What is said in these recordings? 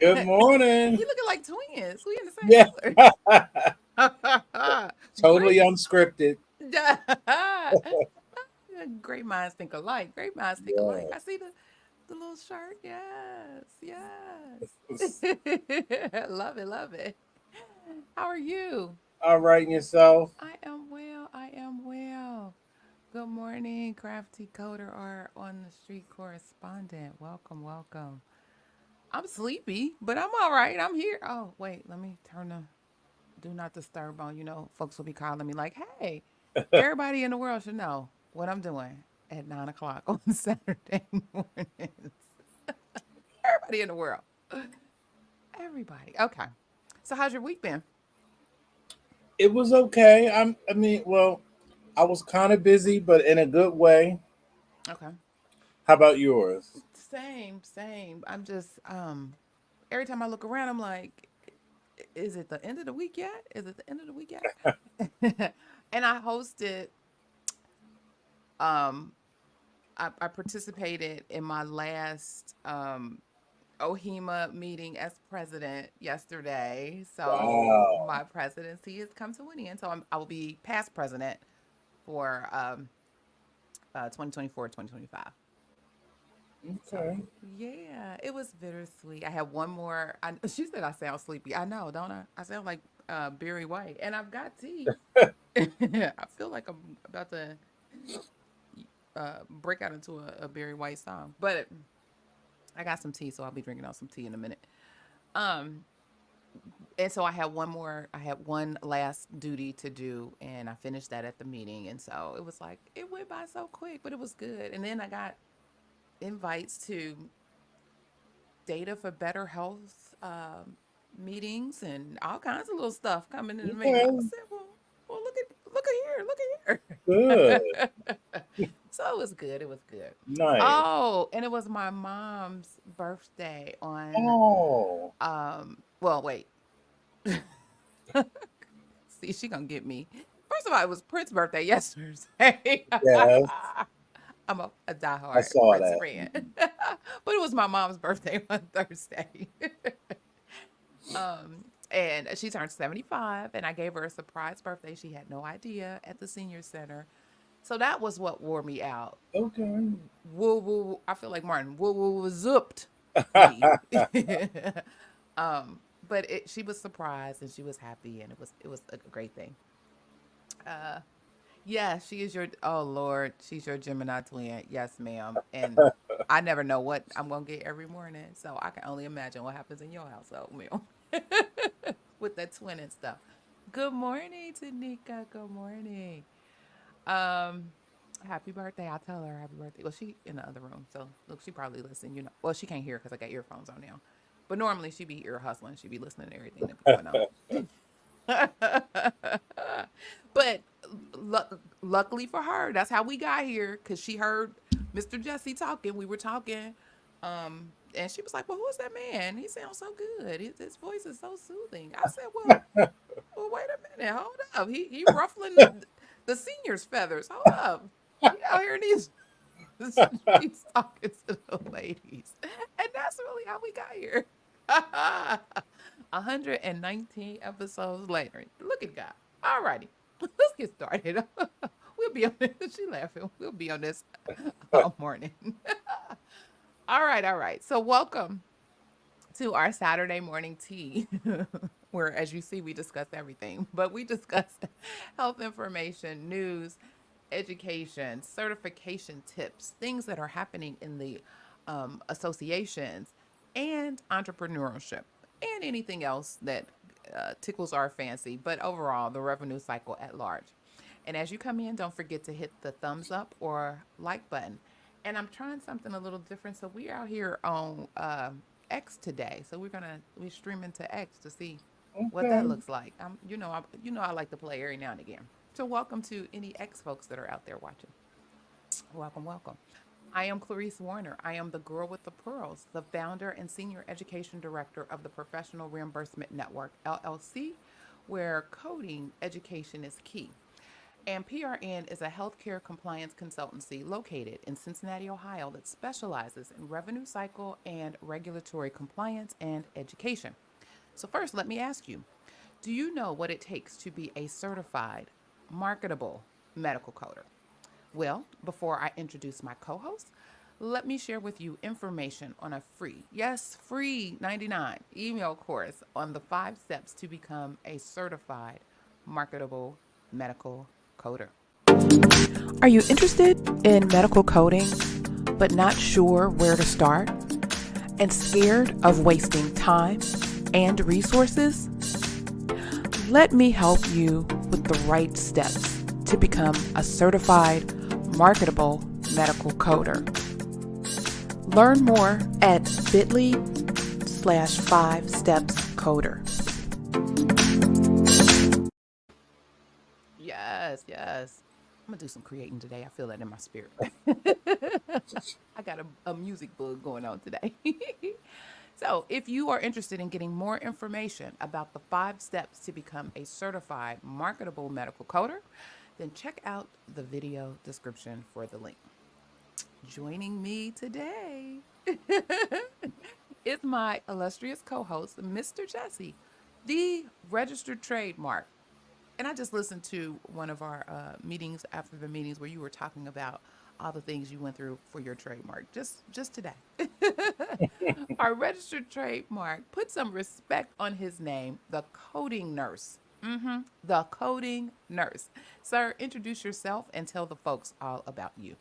Good morning. You looking like twins. We in the Yeah, same color. totally Great. unscripted. Great minds think alike. Great minds think alike. Yeah. I see the little shirt. Yes, yes. It's Love it, love it. How are you? all right, and yourself? I am well. I am well. Good morning, crafty coder or on the street correspondent. Welcome, welcome. I'm sleepy, but I'm all right. I'm here. Oh, wait, let me turn the do not disturb on. Folks will be calling me like, hey, everybody in the world should know what I'm doing at 9 o'clock on Saturday mornings. Everybody in the world. Everybody. Okay. So how's your week been? It was okay. Well, I was kind of busy, but in a good way. Okay. How about yours? Same, same. I'm just every time I look around, I'm like, is it the end of the week yet? Is it the end of the week yet? And I hosted um I participated in my last OHIMA meeting as president yesterday. So Wow. my presidency has come to an end. So I will be past president for 2024, 2025. So Okay. yeah, it was bittersweet. I had one more. She said I sound sleepy. I know, don't I? I sound like Barry White, and I've got tea. I feel like I'm about to break out into a Barry White song, but I got some tea, so I'll be drinking on some tea in a minute. Um, and so I had one more. I had one last duty to do, and I finished that at the meeting. And so it was like it went by so quick, but it was good. And then I got invites to Data for Better Health meetings and all kinds of little stuff coming in the meeting. I Okay. said, well, look Good. at here. So it was good. It was good. Nice. Oh, and it was my mom's birthday on Oh. well, wait. See, she gonna get me. First of all, it was Prince's birthday yesterday. Yes, I'm a I diehard saw Prince that. fan. But it was my mom's birthday on Thursday. And she turned 75, and I gave her a surprise birthday. She had no idea at the senior center. So that was what wore me out. Okay. Woo woo. I feel like Martin. Woo woo was zooped me. But she was surprised and she was happy, and it was a great thing. Uh, yeah, she is your. Oh Lord, she's your Gemini twin. Yes, ma'am. And I never know what I'm gonna get every morning, so I can only imagine what happens in your household, ma'am, with that twin and stuff. Good morning, Tanika. Good morning. Um, happy birthday. I'll tell her happy birthday. Well, she in the other room, so look, she probably listen. Well, she can't hear because I got earphones on now. But normally she be ear hustling. She be listening to everything that be going on. But luckily for her, that's how we got here because she heard Mr. Jesse talking. We were talking, and she was like, "Well, who's that man? He sounds so good. His voice is so soothing." I said, "Well, wait a minute. Hold up. He ruffling the seniors' feathers. Hold up. He out here in these." He's talking to the ladies, and that's really how we got here. 119 episodes later. Look at God. All righty. Let's get started. We'll be on this. She laughing. We'll be on this all morning. All right, all right. So welcome to our Saturday morning tea, where, as you see, we discuss everything, but we discuss health information, news, education, certification tips, things that are happening in the associations, and entrepreneurship, and anything else that tickles our fancy, but overall, the revenue cycle at large. And as you come in, don't forget to hit the thumbs up or like button. And I'm trying something a little different. So we out here on X today. So we're streaming to X to see what that Okay. looks like. I like to play every now and again. So welcome to any X folks that are out there watching. Welcome, welcome. I am Clarice Warner. I am the girl with the pearls, the founder and senior education director of the Professional Reimbursement Network, LLC, where coding education is key. And PRN is a healthcare compliance consultancy located in Cincinnati, Ohio that specializes in revenue cycle and regulatory compliance and education. So, first, let me ask you, do you know what it takes to be a certified, marketable medical coder? Well, before I introduce my co host, let me share with you information on a free, yes, free 99 email course on the 5 steps to become a certified, marketable medical coder. Are you interested in medical coding but not sure where to start and scared of wasting time and resources? Let me help you with the right steps to become a certified, marketable medical coder. Learn more at bit.ly/5stepscoder. Yes, yes. I'm gonna do some creating today. I feel that in my spirit. I got a music bug going on today. So, if you are interested in getting more information about the 5 steps to become a certified marketable medical coder, then check out the video description for the link. Joining me today is my illustrious co host, Mr. Jesse, the registered trademark. And I just listened to one of our meetings after the meetings where you were talking about all the things you went through for your trademark just today. Our registered trademark, put some respect on his name, the coding nurse. The coding nurse. Sir, introduce yourself and tell the folks all about you.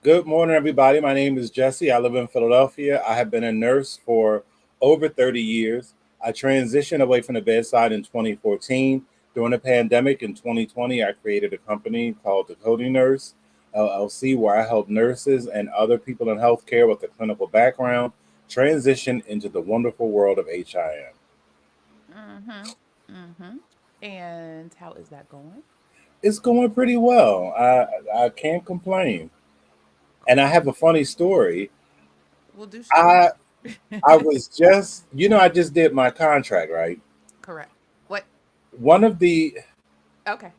Good morning, everybody. My name is Jesse. I live in Philadelphia. I have been a nurse for over 30 years. I transitioned away from the bedside in 2014. During the pandemic in 2020, I created a company called The Coding Nurse, LLC, where I help nurses and other people in healthcare with a clinical background transition into the wonderful world of HIM. Mm-hmm. Mm-hmm. And how is that going? It's going pretty well. I can't complain. And I have a funny story. Well, do share. I I was just, I just did my contract, right? Correct. What? One of the Okay.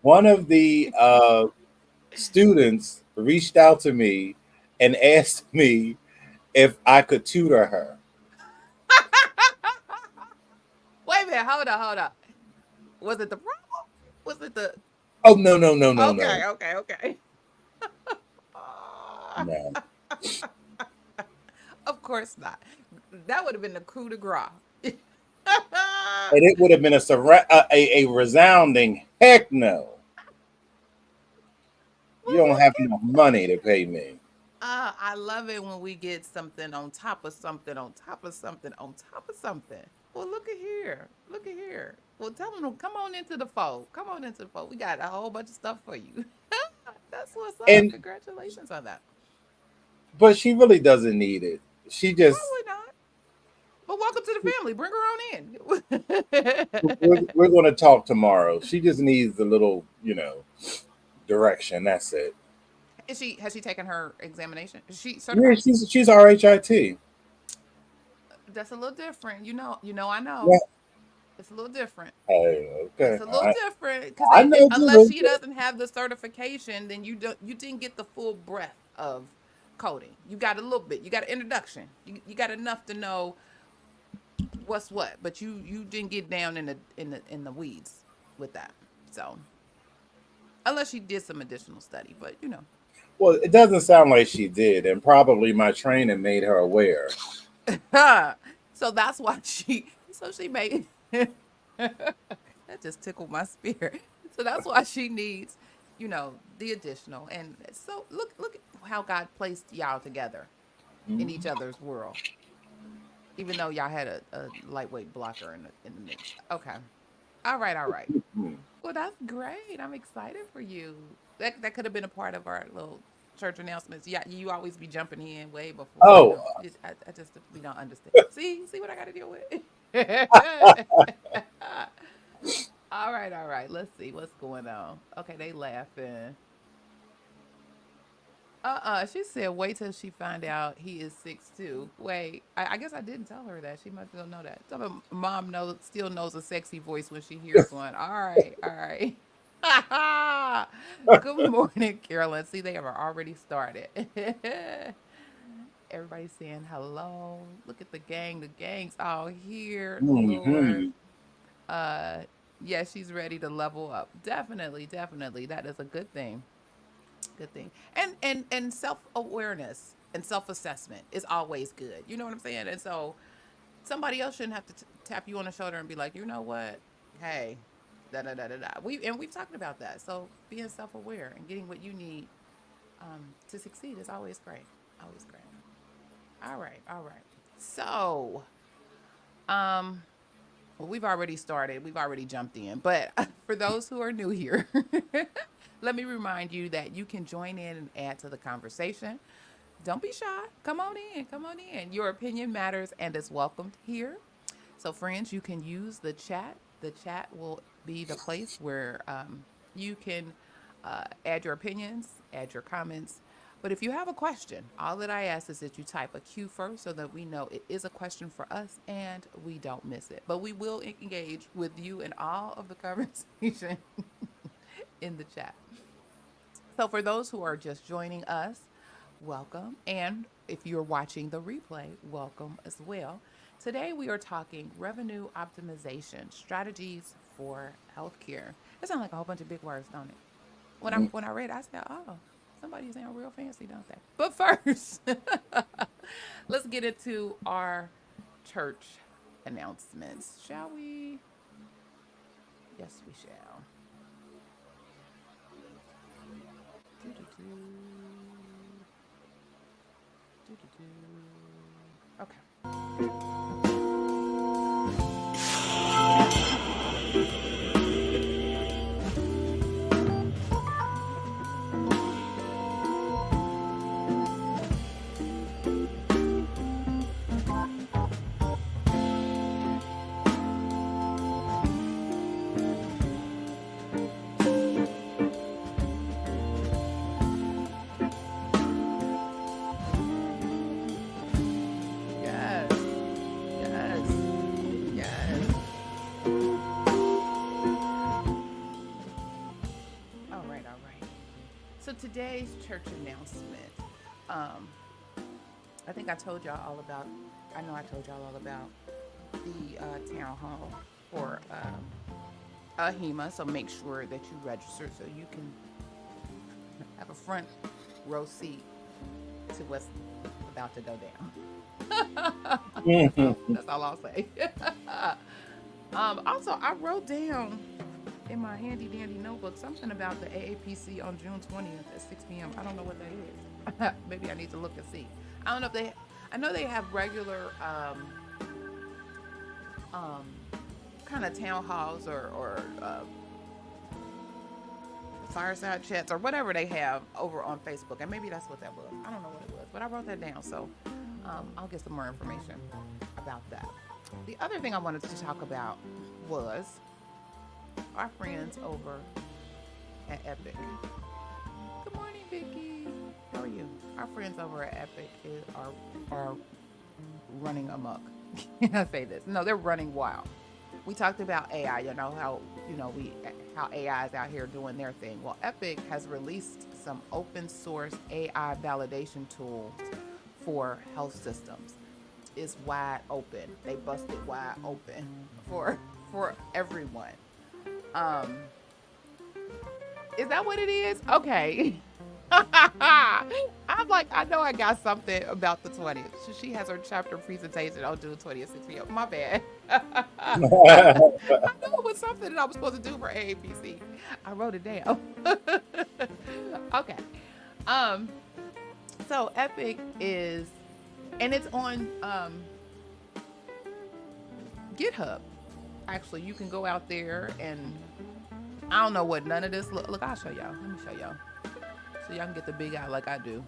one of the students reached out to me and asked me if I could tutor her. Wait a minute. Hold on. Hold on. Was it the problem? Was it the? Oh no, no, no, no, no, Okay. Okay. Okay. no! Of course not. That would have been the coup de grace. And it would have been a resounding heck no. You Well, don't look have enough money to pay me. I love it when we get something on top of something on top of something on top of something. Well, look at here. Look at here. Well, tell them to come on into the fold. Come on into the fold. We got a whole bunch of stuff for you. That's what's up. And Congratulations on that. but she really doesn't need it. She just Probably not. But welcome to the family. Bring her on in. we're going to talk tomorrow. She just needs a little, direction. That's it. Is she has she taken her examination? Is she Yeah, certified? she's RHIT. That's a little different. I Yeah. know. It's a little different. Hey, It's okay. a little different because I know just a unless little she bit. doesn't have the certification, then you didn't get the full breadth of coding. You got a little bit. You got an introduction. You got enough to know what's what, but you didn't get down in the weeds with that. So unless she did some additional study, but Well, it doesn't sound like she did, and probably my training made her aware. so that's why she made that just tickled my spirit. So that's why she needs, the additional. And so look at how God placed y'all together in each Mhm. other's world, even though y'all had a lightweight blocker in the mix. Okay. All right, all right. Well, that's great. I'm excited for you. That could have been a part of our little church announcements. Yeah, you always be jumping in way before. Oh, I just we don't understand. See what I got to deal with. All right. Let's see what's going on. Okay, they laughing. She said wait till she find out he is 6'2". Wait, I guess I didn't tell her that. She must not know that. Tell her mom still knows a sexy voice when she hears one. All right, all right. Good morning, Carolyn. See, they have already started. Everybody's saying hello. Look at the gang. The gang's all here. Lord. Mhm. Uh yeah, she's ready to level up. Definitely, definitely. That is a good thing. Good thing. And self-awareness and self-assessment is always good. You know what I'm saying? And so somebody else shouldn't have to tap you on the shoulder and be like, you know what? Hey, da da da da da. We've talked about that. So being self-aware and getting what you need to succeed is always great. Always great. All right, all right. So, um, well, we've already started. We've already jumped in. But for those who are new here, let me remind you that you can join in and add to the conversation. Don't be shy. Come on in. Come on in. Your opinion matters and is welcomed here. So, friends, you can use the chat. The chat will be the place where you can add your opinions, add your comments. But if you have a question, all that I ask is that you type a Q first so that we know it is a question for us and we don't miss it. But we will engage with you in all of the conversation in the chat. So, for those who are just joining us, welcome. And if you're watching the replay, welcome as well. Today, we are talking revenue optimization strategies for healthcare. It sounds like a whole bunch of big words, don't it? When I read it, I said, oh, somebody's saying real fancy, don't they? But first, let's get into our church announcements, shall we? Yes, we shall. Okay. Yes. Yes. Yes. All right. All right. So today's church announcement. Um, I think I told y'all all about. I know I told y'all all about the town hall for AHEMA. So make sure that you register so you can have a front row seat to what's about to go down. Mhm. That's all I'll say. Also, I wrote down in my handy dandy notebook something about the AAPC on June 20th at 6 p.m. I don't know what that is. Maybe I need to look and see. I don't know if they. I know they have regular um, kind of town halls or fireside chats or whatever they have over on Facebook, and maybe that's what that was. I don't know what it was, but I wrote that down, so I'll get some more information about that. The other thing I wanted to talk about was our friends over at Epic. Good morning, Vicky. How are you? Our friends over at Epic are running amok. Can I say this? No, they're running wild. We talked about AI. You know how AI is out here doing their thing. Well, Epic has released some open source AI validation tools for health systems. It's wide open. They busted wide open for everyone. Um, is that what it is? Okay. I'm like, I know I got something about the 20th. So she has her chapter presentation on June 20th, 6 p.m. My bad. I knew it was something that I was supposed to do for AAPC. I wrote it down. Okay. Um, so Epic is, and it's on GitHub. Actually, you can go out there and I don't know what none of this look. I'll show y'all. Let me show y'all so y'all can get the big eye like I do.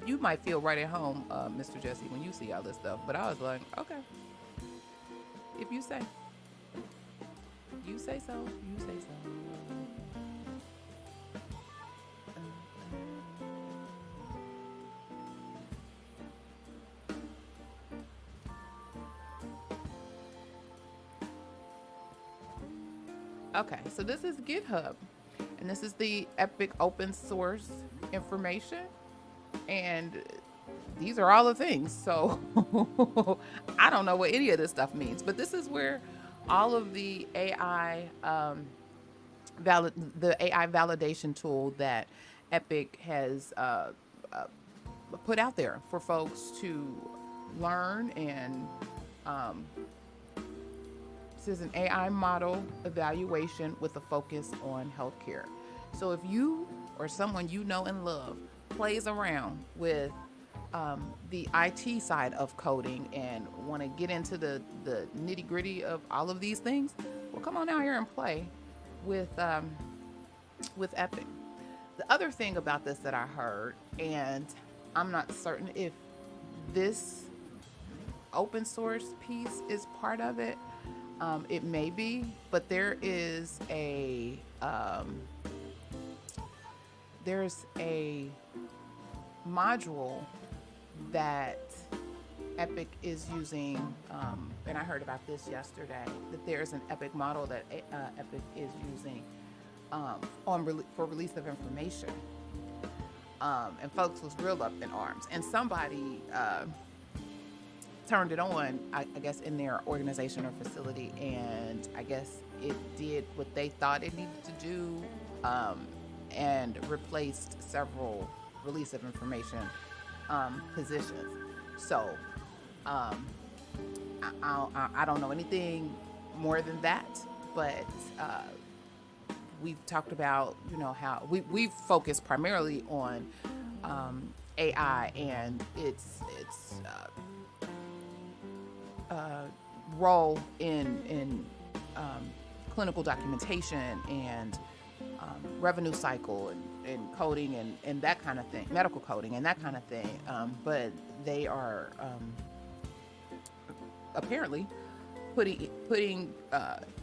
You might feel right at home, Mr. Jesse, when you see all this stuff. But I was like, okay, if you say, you say so, you say so. Okay, so this is GitHub, and this is the Epic open source information, and these are all the things. So I don't know what any of this stuff means, but this is where all of the AI the AI validation tool that Epic has uh, put out there for folks to learn. And um, this is an AI model evaluation with a focus on healthcare. So if you or someone you know and love plays around with the IT side of coding and want to get into the nitty gritty of all of these things, well, come on out here and play with Epic. The other thing about this that I heard, and I'm not certain if this open source piece is part of it. It may be, but there's a module that Epic is using, and I heard about this yesterday. That there's an Epic model that Epic is using for release of information, and folks was real up in arms. And somebody turned it on, I guess, in their organization or facility, and I guess it did what they thought it needed to do, and replaced several release of information positions. So I don't know anything more than that, but we've talked about, how we've focused primarily on AI and its role in clinical documentation and revenue cycle and coding and that kind of thing, medical coding and that kind of thing. But they are apparently putting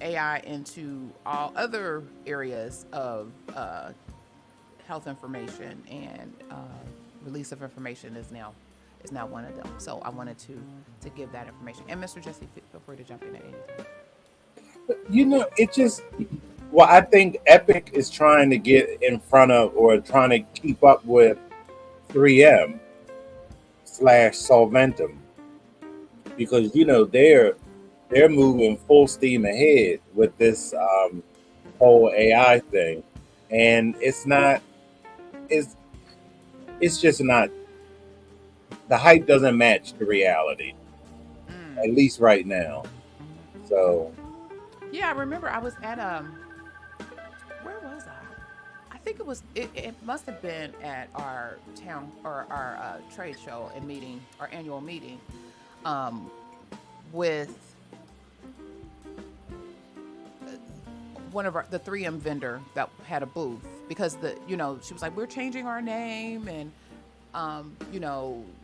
AI into all other areas of health information, and release of information is now one of them. So I wanted to give that information. And Mr. Jesse, feel free to jump in at any time. It just, well, I think Epic is trying to get in front of or trying to keep up with 3M / Solventum, because they're moving full steam ahead with this whole AI thing, and it's just not, the hype doesn't match the reality, at least right now. So yeah, I remember I was at where was I think it must have been at our town or our trade show and meeting, our annual meeting, with one of the 3M vendor that had a booth, because she was like, we're changing our name, and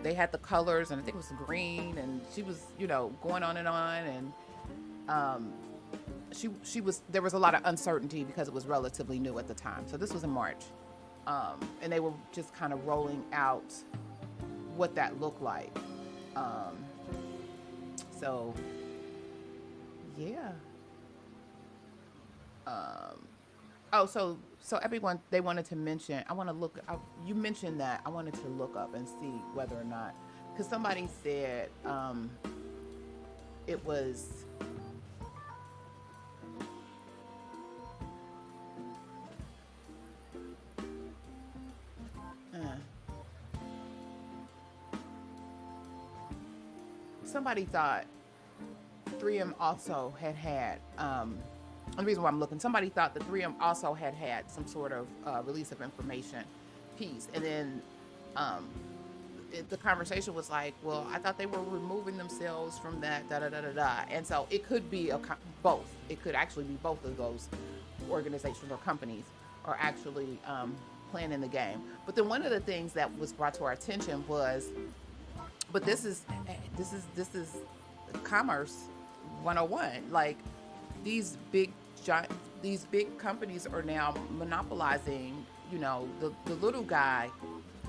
they had the colors, and I think it was green, and she was going on, and there was a lot of uncertainty because it was relatively new at the time. So this was in March, and they were just kind of rolling out what that looked like. So yeah. So everyone, they wanted to mention, you mentioned that, I wanted to look up and see whether or not, because somebody said it was somebody thought 3M also had the reason why I'm looking, somebody thought that 3M also had some sort of release of information piece, and then the conversation was like, well, I thought they were removing themselves from that, da da da da da, and so it could be both. It could actually be both of those organizations or companies are actually playing the game. But then one of the things that was brought to our attention was, but this is commerce 101. Like, these big companies are now monopolizing. The little guy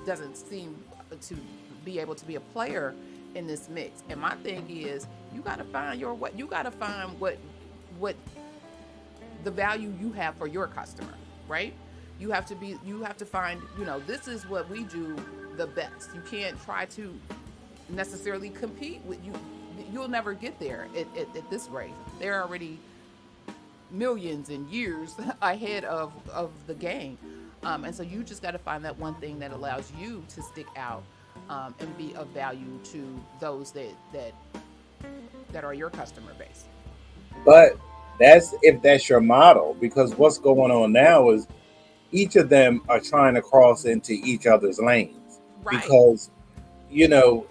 doesn't seem to be able to be a player in this mix. And my thing is, you got to find what the value you have for your customer, right? You have to find, this is what we do the best. You can't try to necessarily compete with you. You'll never get there at this rate. They're already millions and years ahead of the game. And so you just got to find that one thing that allows you to stick out, and be of value to those that are your customer base. But that's if that's your model, because what's going on now is each of them are trying to cross into each other's lanes. Right. Because, you know,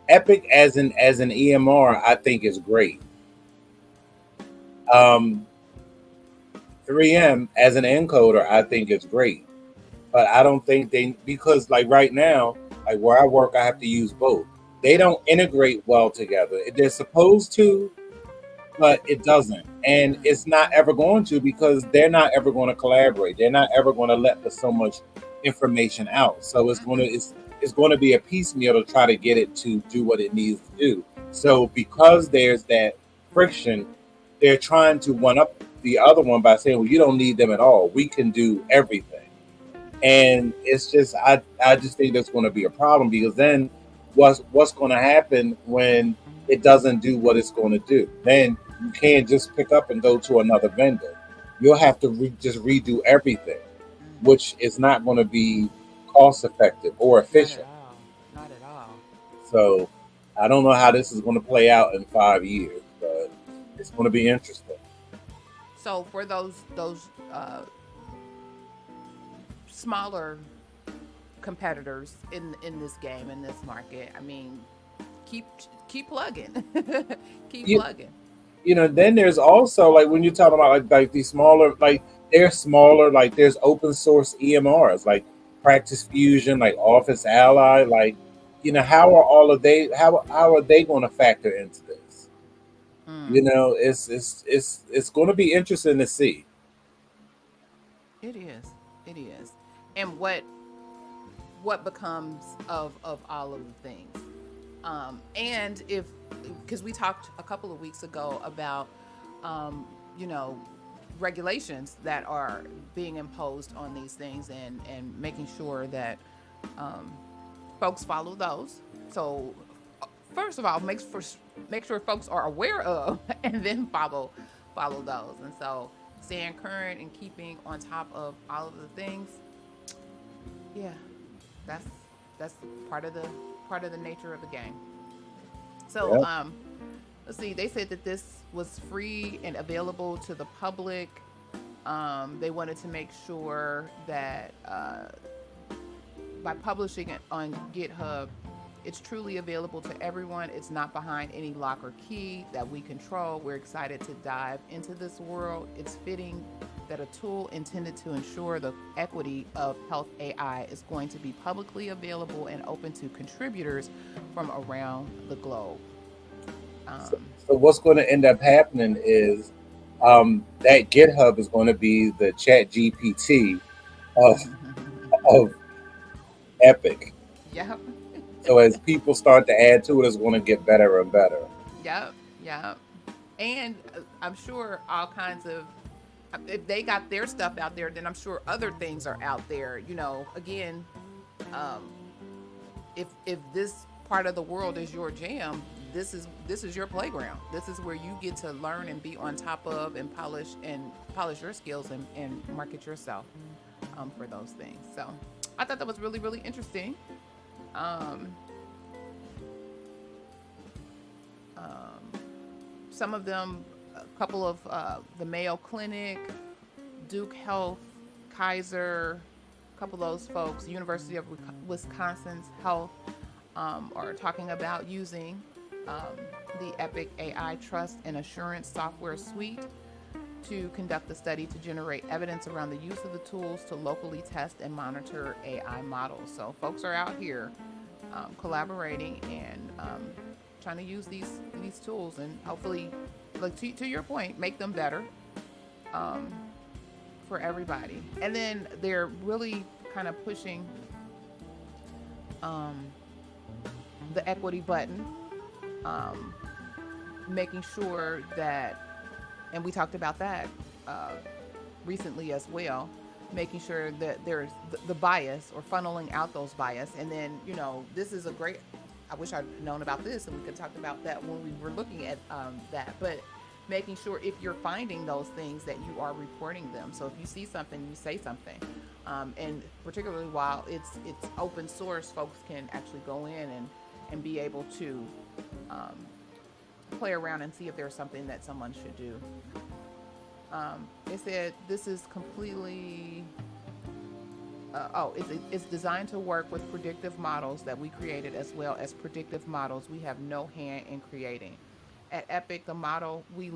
Epic as an EMR, I think is great. 3M as an encoder, I think is great. But I don't think because like right now, like where I work, I have to use both. They don't integrate well together. They're supposed to, but it doesn't. And it's not ever going to, because they're not ever going to collaborate. They're not ever going to let so much information out. So it's going to be a piecemeal to try to get it to do what it needs to do. So because there's that friction, they're trying to one up the other one by saying, well, you don't need them at all. We can do everything. And it's just, I just think that's going to be a problem, because then what's going to happen when it doesn't do what it's going to do? Then you can't just pick up and go to another vendor. You'll have to just redo everything, which is not going to be cost effective or efficient. Not at all. So I don't know how this is going to play out in 5 years, but it's going to be interesting. So for those smaller competitors in this game, in this market, I mean, keep plugging. Keep plugging. Then there's also, like, when you're talking about like these smaller, like they're smaller, like there's open source EMRs like Practice Fusion, like Office Ally, like, how are they going to factor into this? It's going to be interesting to see. It is. And what becomes of all of the things. And because we talked a couple of weeks ago about, regulations that are being imposed on these things, and making sure that folks follow those. So first of all, make sure folks are aware of, and then follow those. And so staying current and keeping on top of all of the things. Yeah, that's part of the nature of the game. So, Yep. Let's see. They said that this was free and available to the public. They wanted to make sure that by publishing it on GitHub, it's truly available to everyone. It's not behind any lock or key that we control. We're excited to dive into this world. It's fitting that a tool intended to ensure the equity of health AI is going to be publicly available and open to contributors from around the globe. So what's going to end up happening is that GitHub is going to be the Chat GPT of Epic. Yep. So as people start to add to it, it's going to get better and better. Yep. And I'm sure all kinds of, if they got their stuff out there, then I'm sure other things are out there. Again, if this part of the world is your jam, this is your playground. This is where you get to learn and be on top of and polish your skills and market yourself for those things. So I thought that was really, really interesting. Some of them, a couple of the Mayo Clinic, Duke Health, Kaiser, a couple of those folks, University of Wisconsin's Health, are talking about using the Epic AI Trust and Assurance software suite to conduct the study to generate evidence around the use of the tools to locally test and monitor AI models. So folks are out here collaborating and trying to use these tools, and hopefully, like to your point, make them better for everybody. And then they're really kind of pushing the equity button, making sure that, and we talked about that uh, recently as well, making sure that there's the bias or funneling out those bias. And then, this is a great, I wish I'd known about this and we could talk about that when we were looking at that. But making sure if you're finding those things that you are reporting them. So if you see something, you say something. And particularly while it's open source, folks can actually go in and be able to um, play around and see if there's something that someone should do. It said this is completely. It's designed to work with predictive models that we created as well as predictive models we have no hand in creating. At Epic, the model we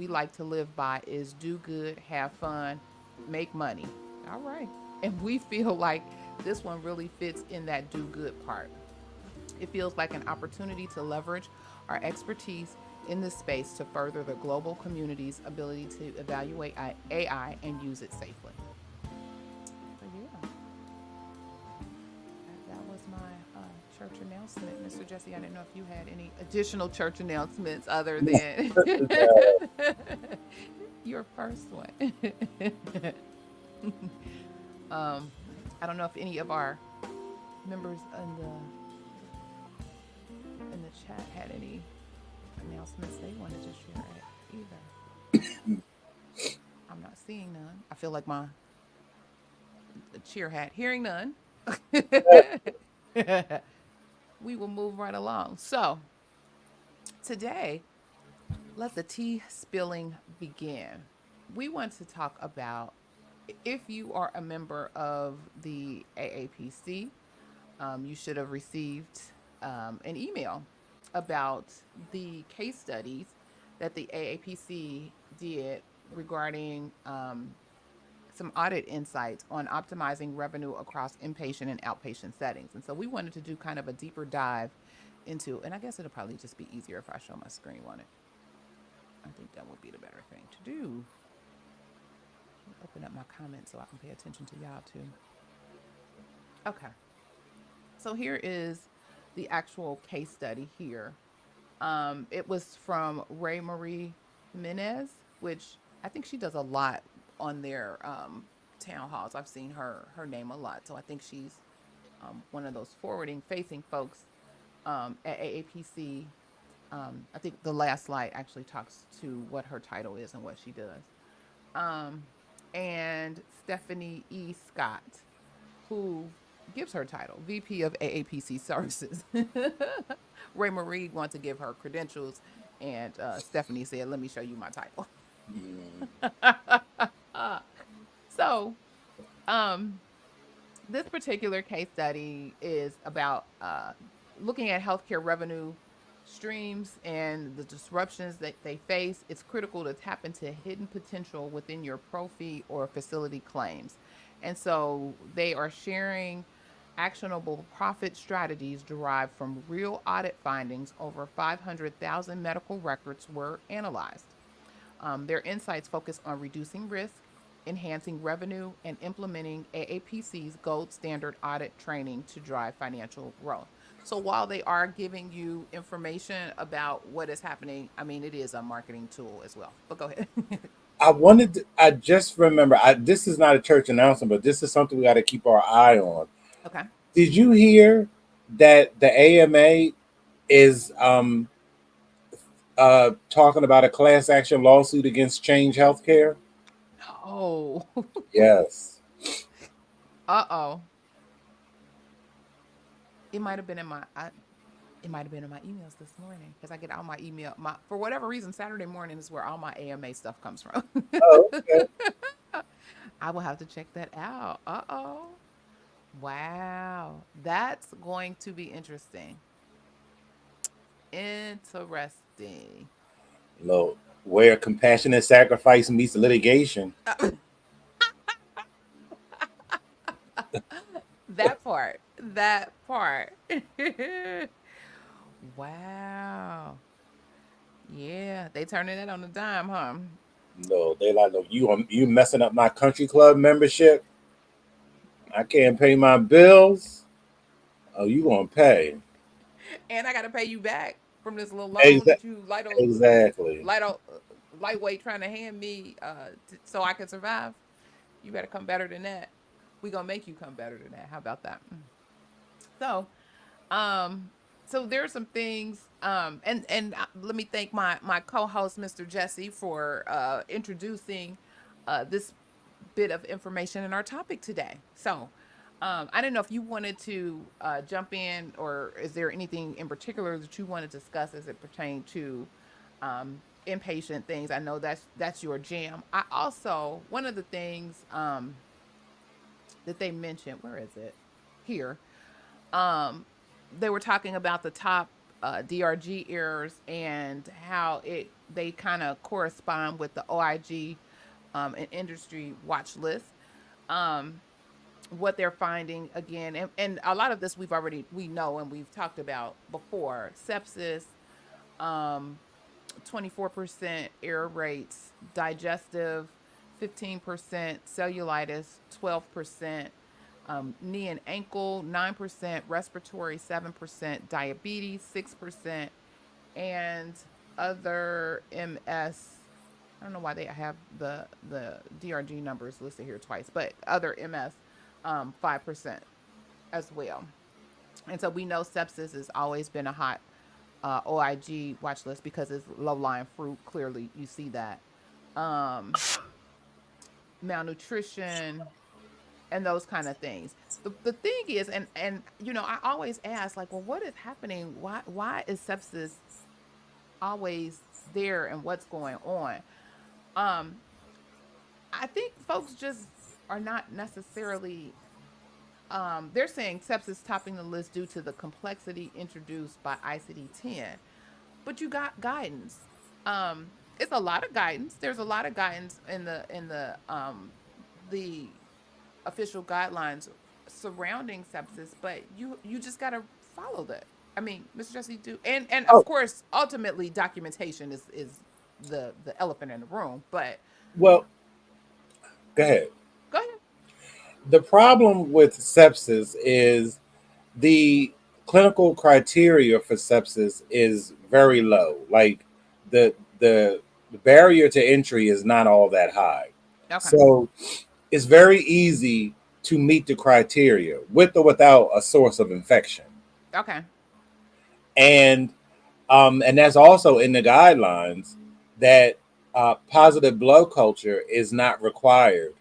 like to live by is do good, have fun, make money. All right. And we feel like this one really fits in that do good part. It feels like an opportunity to leverage our expertise in this space to further the global community's ability to evaluate AI and use it safely. So yeah, that was my church announcement, Mr. Jesse. I didn't know if you had any additional church announcements other than your first one. um, I don't know if any of our members in the chat had any announcements they wanted to share either. I'm not seeing none. I feel like my cheer hat. Hearing none. We will move right along. So today, let the tea spilling begin. We want to talk about if you are a member of the AAPC, you should have received an email about the case studies that the AAPC did regarding some audit insights on optimizing revenue across inpatient and outpatient settings. And so we wanted to do kind of a deeper dive into, and I guess it'll probably just be easier if I show my screen on it. I think that would be the better thing to do. Open up my comments so I can pay attention to y'all too. Okay. So here is the actual case study here. It was from Ray Marie Jimenez, which I think she does a lot on their town halls. I've seen her name a lot, so I think she's one of those forwarding facing folks at AAPC. I think the last slide actually talks to what her title is and what she does. And Stephanie E. Scott, who gives her title, VP of AAPC Services. Ray Marie wanted to give her credentials, and Stephanie said, "Let me show you my title." So, um, this particular case study is about looking at healthcare revenue streams and the disruptions that they face. It's critical to tap into hidden potential within your pro fee or facility claims. And so they are sharing actionable profit strategies derived from real audit findings. Over 500,000 medical records were analyzed. Their insights focus on reducing risk, enhancing revenue, and implementing AAPC's gold standard audit training to drive financial growth. So while they are giving you information about what is happening, I mean, it is a marketing tool as well. But go ahead. I just remember, this is not a church announcement, but this is something we got to keep our eye on. Okay. Did you hear that the AMA is talking about a class action lawsuit against Change Healthcare? Oh. Yes. Uh-oh. It might have been in my it might have been in my emails this morning because I get all my email. For whatever reason, Saturday morning is where all my AMA stuff comes from. Oh, okay. I will have to check that out. Uh-oh. Wow. That's going to be interesting. Interesting. Look, where compassionate sacrifice meets litigation. That part. That part. Wow. Yeah, they turning that on the dime, huh? No, they like, look, you messing up my country club membership. I can't pay my bills. Oh, you gonna pay? And I got to pay you back from this little loan Exa- that you light exactly. lightweight trying to hand me so I can survive. You better come better than that. We gonna make you come better than that. How about that? So, um, so there are some things, and let me thank my co-host, Mr. Jesse, for introducing this bit of information in our topic today. So, I didn't know if you wanted to jump in, or is there anything in particular that you want to discuss as it pertained to inpatient things? I know that's your jam. I also, one of the things that they mentioned, where is it? Here. Um, they were talking about the top DRG errors and how they kind of correspond with the OIG and industry watch list. Um, what they're finding again, and a lot of this we know and we've talked about before. Sepsis, um, 24% error rates, digestive, 15%, cellulitis, 12%, knee and ankle, 9%, respiratory, 7%, diabetes, 6%, and other MS. I don't know why they have the DRG numbers listed here twice, but other MS, 5% as well. And so we know sepsis has always been a hot OIG watch list because it's low lying fruit. Clearly, you see that. Um, Malnutrition and those kind of things. The thing is, and I always ask, like, well, what is happening? Why is sepsis always there, and what's going on? Um, I think folks just are not necessarily. They're saying sepsis topping the list due to the complexity introduced by ICD-10, but you got guidance. It's a lot of guidance. There's a lot of guidance in the official guidelines surrounding sepsis, but you just got to follow that. I mean, Mr. Jesse, do and of Oh, course, ultimately, documentation is the elephant in the room. But well, go ahead. go ahead. The problem with sepsis is the clinical criteria for sepsis is very low. Like the the the barrier to entry is not all that high. Okay. So it's very easy to meet the criteria with or without a source of infection. Okay. And and that's also in the guidelines that positive blood culture is not required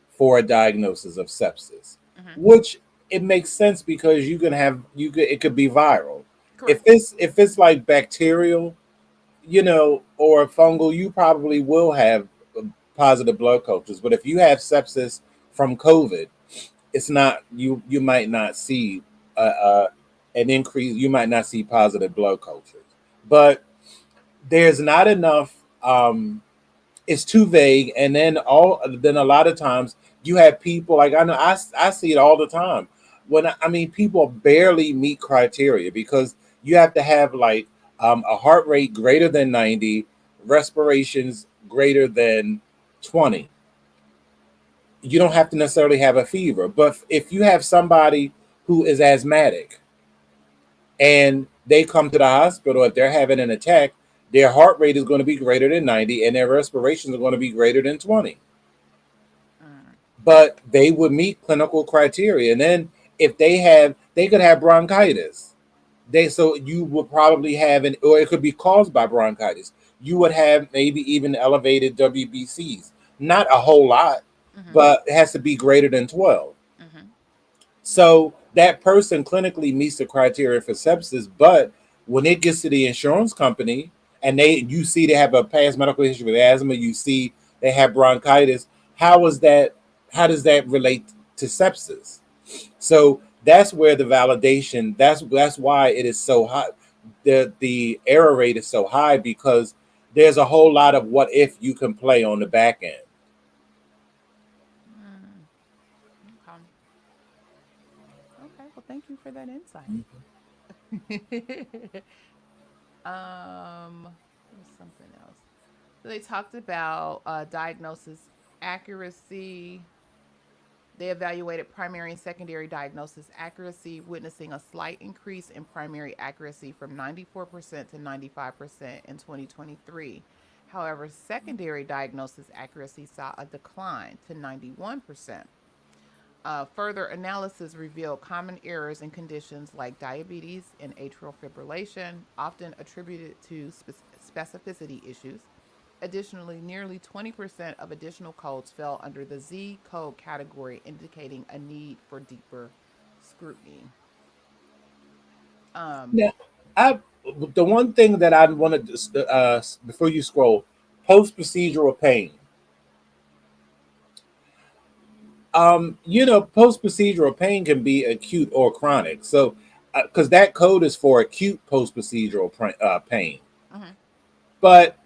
for a diagnosis of sepsis, Hmm. which it makes sense because it could be viral. Correct. If it's like bacterial, or fungal, you probably will have positive blood cultures. But if you have sepsis from COVID, it's not you might not see uh, an increase. You might not see positive blood cultures, but there's not enough. It's too vague, and then a lot of times you have people like I see it all the time when I mean people barely meet criteria because you have to have like a heart rate greater than 90, respirations greater than 20. You don't have to necessarily have a fever, but if you have somebody who is asthmatic and they come to the hospital, if they're having an attack, their heart rate is going to be greater than 90 and their respirations are going to be greater than 20. Mm. But they would meet clinical criteria. And then if they could have bronchitis. So you would probably have or it could be caused by bronchitis. You would have maybe even elevated WBCs. Not a whole lot, Hmm. but it has to be greater than 12. Hmm. So that person clinically meets the criteria for sepsis, but when it gets to the insurance company and you see they have a past medical history with asthma, you see they have bronchitis, how is that how does that relate to sepsis? So that's where the validation, that's why it is so high. The error rate is so high because there's a whole lot of what if you can play on the back end. Mm. Okay. Okay. Well, thank you for that insight. There was something else. So they talked about diagnosis accuracy. They evaluated primary and secondary diagnosis accuracy, witnessing a slight increase in primary accuracy from 94% to 95% in 2023. However, secondary diagnosis accuracy saw a decline to 91%. Further analysis revealed common errors in conditions like diabetes and atrial fibrillation, often attributed to specificity issues. Additionally, nearly 20% of additional codes fell under the Z code category, indicating a need for deeper scrutiny. Um, Now, I the one thing that I wanted to, before you scroll, post procedural pain. Post procedural pain can be acute or chronic. So, because that code is for acute post procedural pain, mhm, but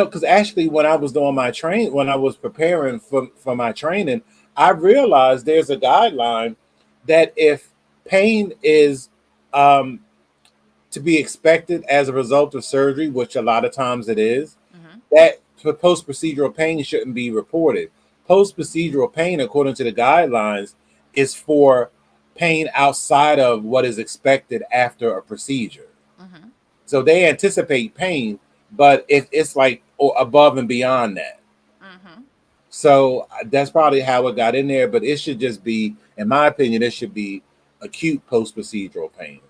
because actually when I was doing my when I was preparing for my training, I realized there's a guideline that if pain is um, to be expected as a result of surgery, which a lot of times it is, mhm, that post procedural pain shouldn't be reported. Post procedural pain, according to the guidelines, is for pain outside of what is expected after a procedure. mhm, So they anticipate pain, but it's like above and beyond that. mhm. So that's probably how it got in there, but it should just be, in my opinion, it should be acute post procedural pain,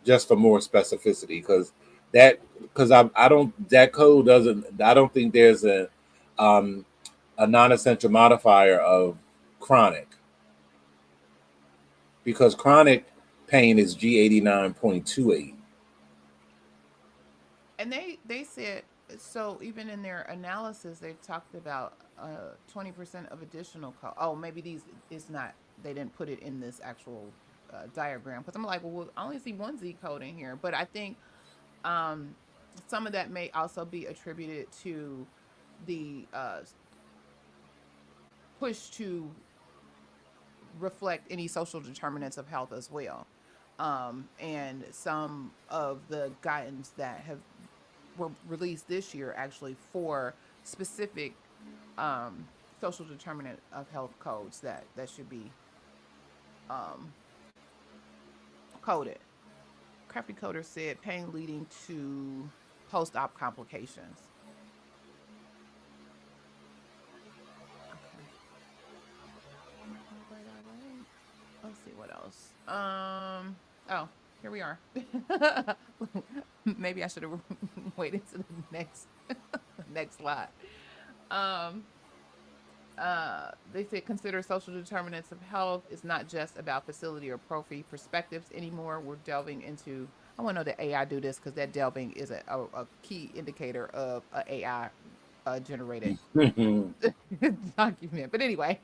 just for more specificity, because I don't that code doesn't I don't think there's um, a non-essential modifier of chronic, because chronic pain is G89.28. And they said so. Even in their analysis, they talked about 20% of additional code. Oh, maybe these is not. They didn't put it in this actual diagram because I'm like, well, I only see one Z code in here, but I think um, some of that may also be attributed to the push to reflect any social determinants of health as well. And some of the guidance that have were released this year actually for specific um, social determinant of health codes that should be um, coded. Crafty Coder said pain leading to post-op complications. Okay. All right, all right. Let's see what else. Oh, here we are. Maybe I should have waited to the next slide. Um, they said consider social determinants of health is not just about facility or profi perspectives anymore. We're delving into. I want to know that AI do this because that delving is a key indicator of a AI generated document. But anyway,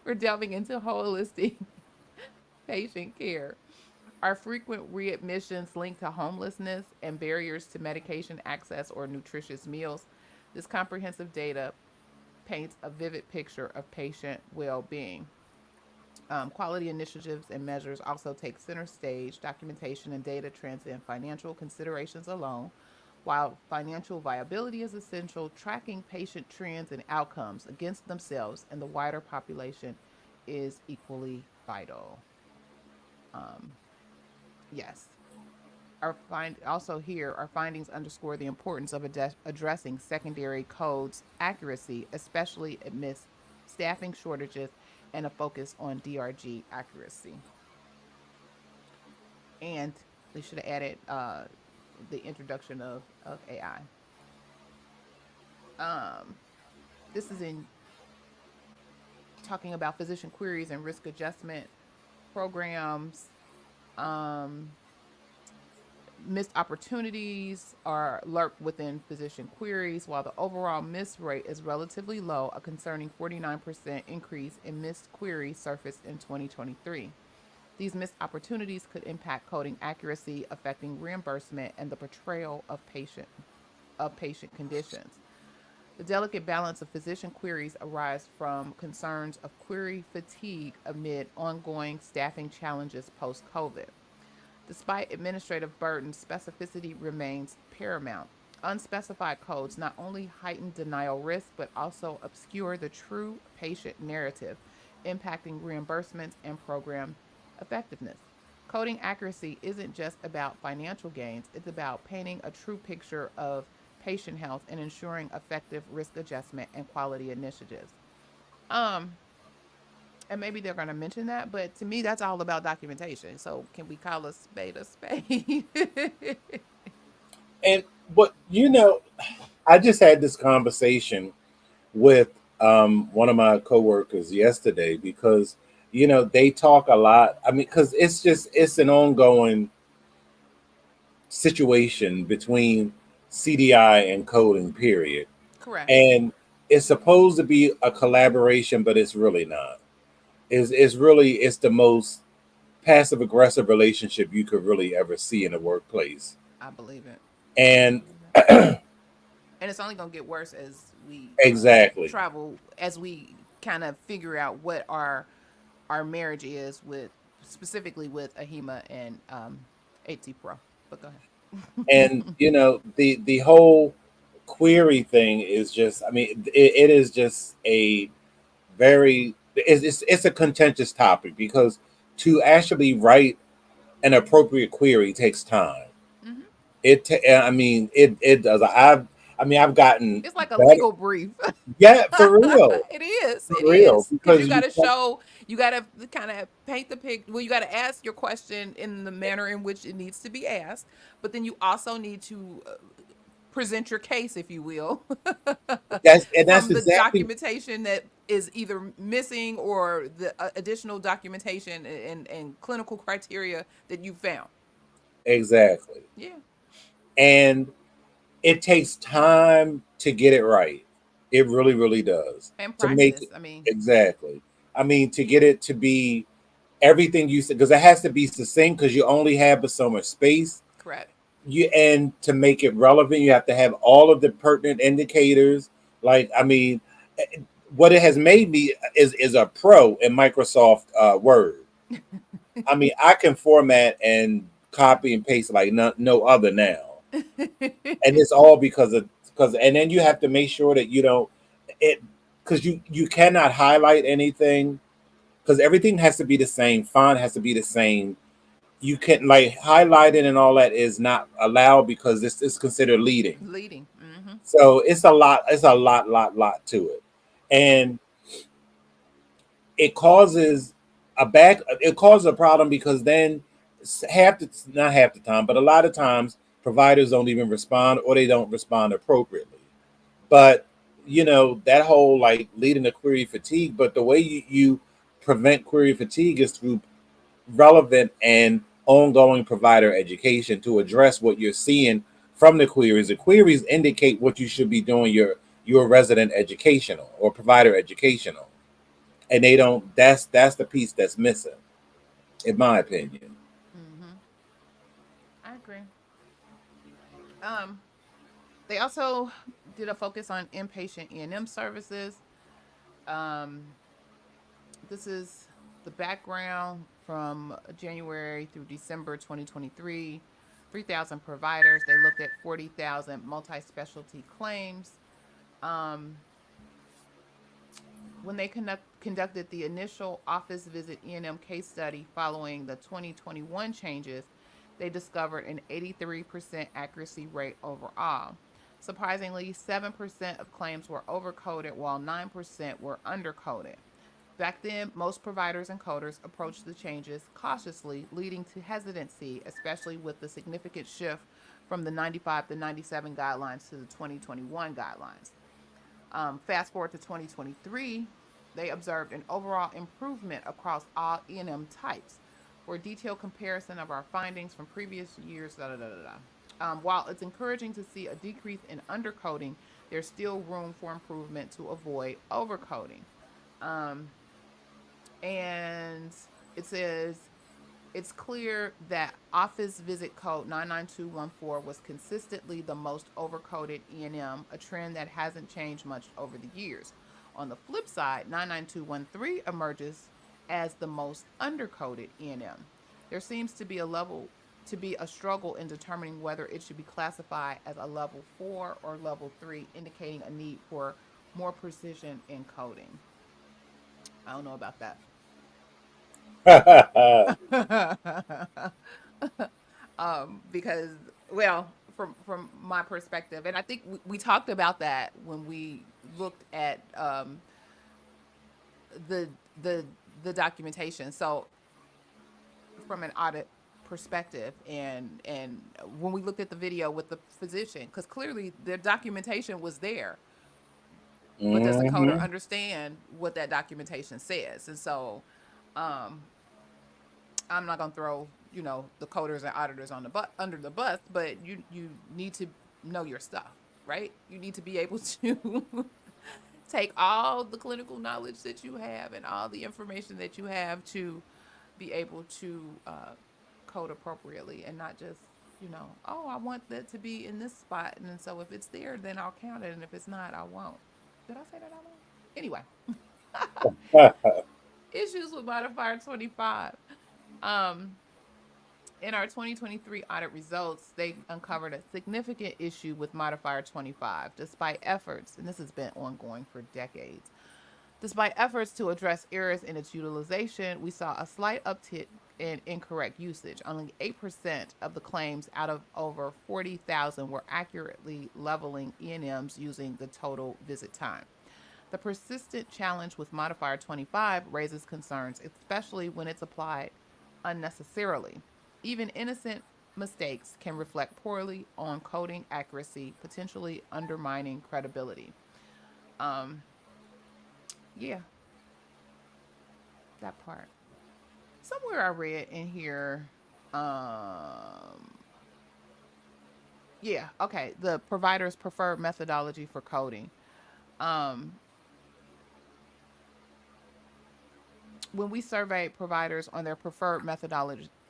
we're delving into holistic patient care. Are frequent readmissions linked to homelessness and barriers to medication access or nutritious meals? This comprehensive data paints a vivid picture of patient well being. Quality initiatives and measures also take center stage. Documentation and data transcend financial considerations alone. While financial viability is essential, tracking patient trends and outcomes against themselves and the wider population is equally vital. Um, yes. Our findings underscore the importance of addressing secondary codes accuracy, especially amidst staffing shortages and a focus on DRG accuracy. And they should have added the introduction of AI. Um, this is in talking about physician queries and risk adjustment programs. Um, Missed opportunities are lurk within physician queries, while the overall miss rate is relatively low. A concerning 49% increase in missed queries surfaced in 2023. These missed opportunities could impact coding accuracy, affecting reimbursement and the portrayal of patient conditions. The delicate balance of physician queries arise from concerns of query fatigue amid ongoing staffing challenges post COVID. Despite administrative burdens, specificity remains paramount. Unspecified codes not only heighten denial risk, but also obscure the true patient narrative, impacting reimbursements and program effectiveness. Coding accuracy isn't just about financial gains, it's about painting a true picture of patient health and ensuring effective risk adjustment and quality initiatives. Um, and maybe they're going to mention that, but to me, that's all about documentation. So, can we call a spade a spade? And but I just had this conversation with one of my coworkers yesterday because they talk a lot. I mean, because it's an ongoing situation between CDI and coding, period. Correct. And it's supposed to be a collaboration, but it's really not. It's the most passive aggressive relationship you could really ever see in a workplace. I believe it. I And believe it. And it's only going to get worse as we exactly, travel, as we kind of figure out what our marriage is with, specifically with AHIMA and 8T Pro. But go and ahead. the whole query thing is just, I mean, it is just a very, it's a contentious topic because to actually write an appropriate query takes time. Hmm. I mean, it does. I've gotten It's like a better. legal brief. Yeah, for real, It is. for It real. is. Because you Because got to show, you got to kind of paint the pic. Well, you got to ask your question in the manner in which it needs to be asked. But then you also need to present your case, if you will, that's from the exactly documentation that is either missing or the additional documentation and clinical criteria that you found. exactly. Yeah. And it takes time to get it right. It really, really does. And To make practice. it I mean, exactly. I mean, to get it to be everything you said, because it has to be succinct because you only have but so much space. correct. And to make it relevant, you have to have all of the pertinent indicators. Like, I mean, what it has made me is a pro in Microsoft Word. I mean, I can format and copy and paste like no other now, and it's all because and then you have to make sure that you don't it because you cannot highlight anything because everything has to be the same. Font has to be the same. You can like highlighting and all that is not allowed because this is considered leading. Leading. Hmm. So it's a lot. It's a lot to it, and it causes It causes a problem because then not half the time, but a lot of times providers don't even respond or they don't respond appropriately. But that whole like leading to query fatigue. But the way you prevent query fatigue is through relevant and ongoing provider education to address what you're seeing from the queries. The queries indicate what you should be doing your resident educational or provider educational, and they don't. That's the piece that's missing, in my opinion. Hmm. I agree. Um, they also did a focus on inpatient E&M services. Um, this is the background from January through December 2023. 3,000 providers. They looked at 40,000 multi specialty claims. Um, when they conducted the initial office visit E&M case study following the 2021 changes, they discovered an 83% accuracy rate overall. Surprisingly, 7% of claims were overcoded while 9% were undercoded. Back then, most providers and coders approached the changes cautiously, leading to hesitancy, especially with the significant shift from the 95 to 97 guidelines to the 2021 guidelines. Fast forward to 2023, they observed an overall improvement across all E&M types. For a detailed comparison of our findings from previous years, da da da da da. While it's encouraging to see a decrease in undercoding, there's still room for improvement to avoid overcoding. Um, and it says it's clear that office visit code 99214 was consistently the most overcoded E&M, a trend that hasn't changed much over the years. On the flip side, 99213 emerges as the most undercoded E&M. There seems to be a struggle in determining whether it should be classified as a level 4 or level 3, indicating a need for more precision in coding. I don't know about that. Because, well, from my perspective, and I think we talked about that when we looked at the the the documentation. So from an audit perspective, and when we looked at the video with the physician, because clearly the documentation was there, but does the coder Hmm. understand what that documentation says? And so um I'm not gonna throw, the coders and auditors on the under the bus, but you need to know your stuff, right? You need to be able to take all the clinical knowledge that you have and all the information that you have to be able to code appropriately, and not just, oh, I want that to be in this spot, and then so if it's there, then I'll count it, and if it's not, I won't. Did I say that out loud? Anyway, issues with modifier 25. Um, In our 2023 audit results, they uncovered a significant issue with modifier 25, despite efforts, and this has been ongoing for decades. Despite efforts to address errors in its utilization, we saw a slight uptick in incorrect usage. Only 8% of the claims out of over 40,000 were accurately leveling E&Ms using the total visit time. The persistent challenge with modifier 25 raises concerns, especially when it's applied unnecessarily. Even innocent mistakes can reflect poorly on coding accuracy, potentially undermining credibility. Um, yeah, that part. Somewhere I read in here, yeah, okay, the provider's preferred methodology for coding. Um, when we surveyed providers on their preferred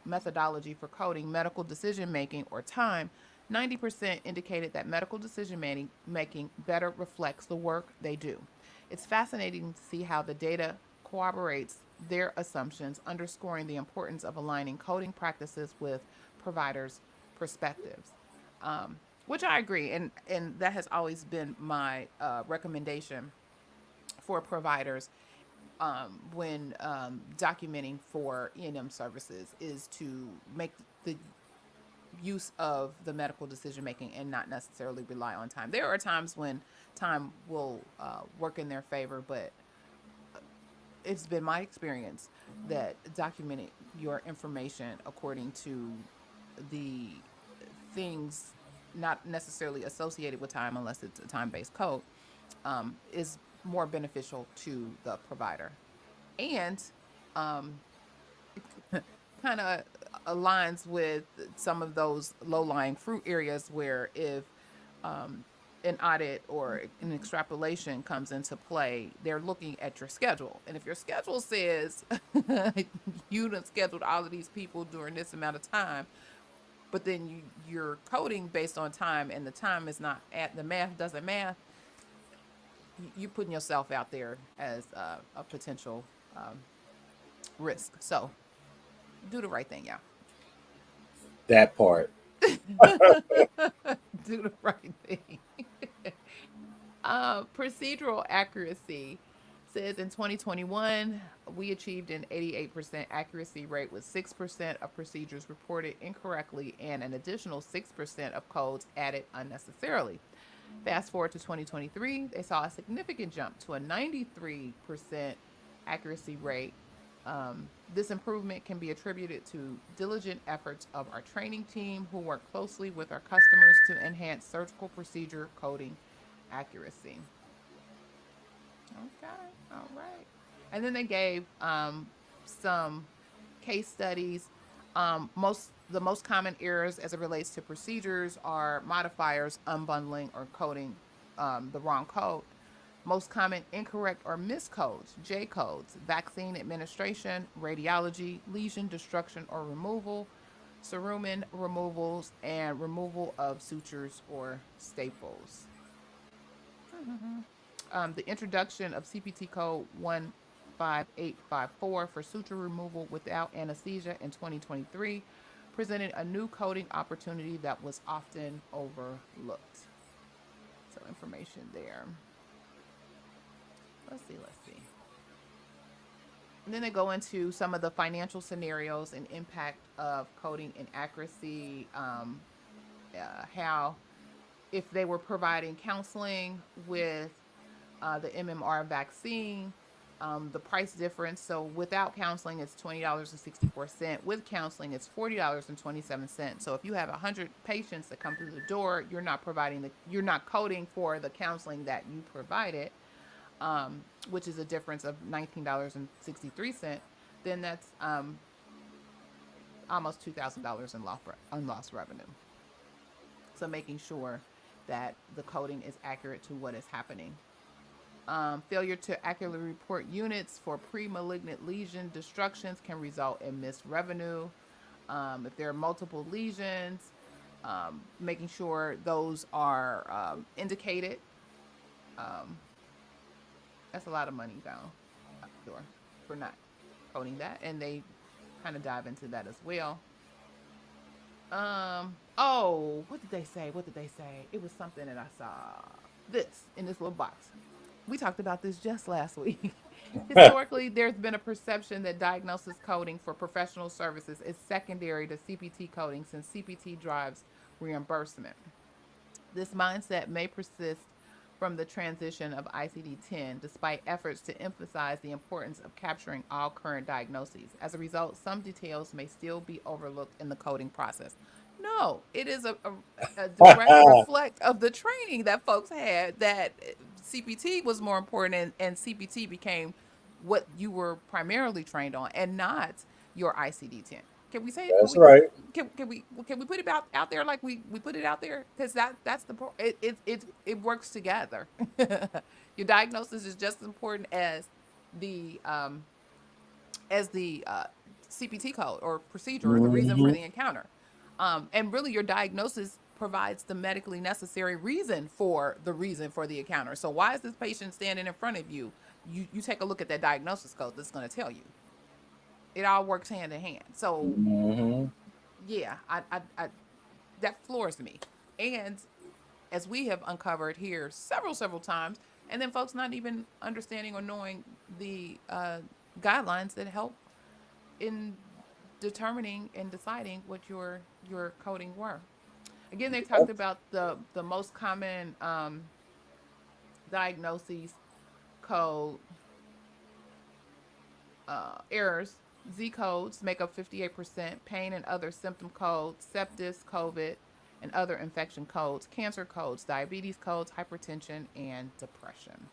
methodology for coding medical decision making or time, 90% indicated that medical decision making better reflects the work they do. It's fascinating to see how the data corroborates their assumptions, underscoring the importance of aligning coding practices with providers' perspectives. Which I agree, and that has always been my recommendation for providers when documenting for E&M services, is to make the use of the medical decision making and not necessarily rely on time. There are times when time will work in their favor, but it's been my experience that documenting your information according to the things not necessarily associated with time, unless it's a time-based code, is more beneficial to the provider. And um, kind of aligns with some of those low-lying fruit areas where, if um, an audit or an extrapolation comes into play, they're looking at your schedule. And if your schedule says you done scheduled all of these people during this amount of time, but then you're coding based on time, and the time is not at the math doesn't math, you're putting yourself out there as a potential um, risk. So do the right thing, y'all. That part. Do the right thing. Procedural accuracy says in 2021, we achieved an 88% accuracy rate with 6% of procedures reported incorrectly and an additional 6% of codes added unnecessarily. Fast forward to 2023, they saw a significant jump to a 93% accuracy rate. This improvement can be attributed to diligent efforts of our training team, who work closely with our customers to enhance surgical procedure coding accuracy. Okay, all right. And then they gave some case studies. The most common errors as it relates to procedures are modifiers unbundling or coding the wrong code. Most common incorrect or miscodes, J codes, vaccine administration, radiology, lesion destruction or removal, cerumen removals, and removal of sutures or staples. The introduction of CPT code 15854 for suture removal without anesthesia in 2023 presented a new coding opportunity that was often overlooked. So, information there. Let's see. And then they go into some of the financial scenarios and impact of coding inaccuracy, how if they were providing counseling with the MMR vaccine, the price difference. So without counseling, it's $20.64. With counseling, it's $40.27. So if you have 100 patients that come through the door, you're not coding for the counseling that you provided, which is a difference of $19.63. Then that's almost $2,000 in lost revenue. So making sure that the coding is accurate to what is happening. Failure to accurately report units for pre-malignant lesion destructions can result in missed revenue. If there are multiple lesions, making sure those are indicated. Um, that's a lot of money down door for not coding that, and they kind of dive into that as well. Oh, what did they say? What did they say? It was something that I saw this in this little box. We talked about this just last week. Historically, there's been a perception that diagnosis coding for professional services is secondary to CPT coding since CPT drives reimbursement. This mindset may persist from the transition of ICD 10, despite efforts to emphasize the importance of capturing all current diagnoses. As a result, some details may still be overlooked in the coding process. No, it is a direct reflect of the training that folks had that CPT was more important, and CPT became what you were primarily trained on and not your ICD 10. Can we say, That's right. can we put it out there like we put it out there, because that's the it works together. Your diagnosis is just as important the um as the CPT code or procedure or the reason for Hmm. the encounter. And really, your diagnosis provides the medically necessary reason for the encounter. So, why is this patient standing in front of you? You take a look at that diagnosis code that's going to tell you. It all works hand in hand. So, Hmm. yeah, that floors me. And as we have uncovered here several times, and then folks not even understanding or knowing the guidelines that help in determining and deciding what your coding were. Again, they talked about the most common diagnoses code errors. Z codes make up 58%, pain and other symptom codes, sepsis, COVID, and other infection codes, cancer codes, diabetes codes, hypertension, and depression.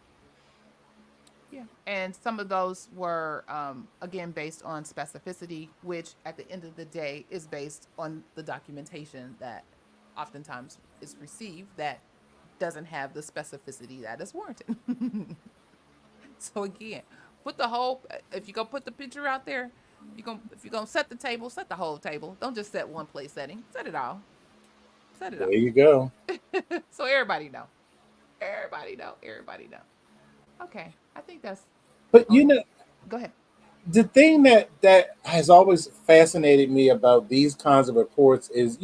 Yeah. And some of those were, again, based on specificity, which at the end of the day is based on the documentation that oftentimes is received that doesn't have the specificity that is warranted. So again, put the whole, if you're going to put the picture out there, if you're going to set the table, set the whole table. Don't just set one place setting, set it all. Set it There all. you go. So everybody know. Everybody know. Everybody know. Okay. I think that's But on. Go ahead. the thing that has always fascinated me about these kinds of reports is,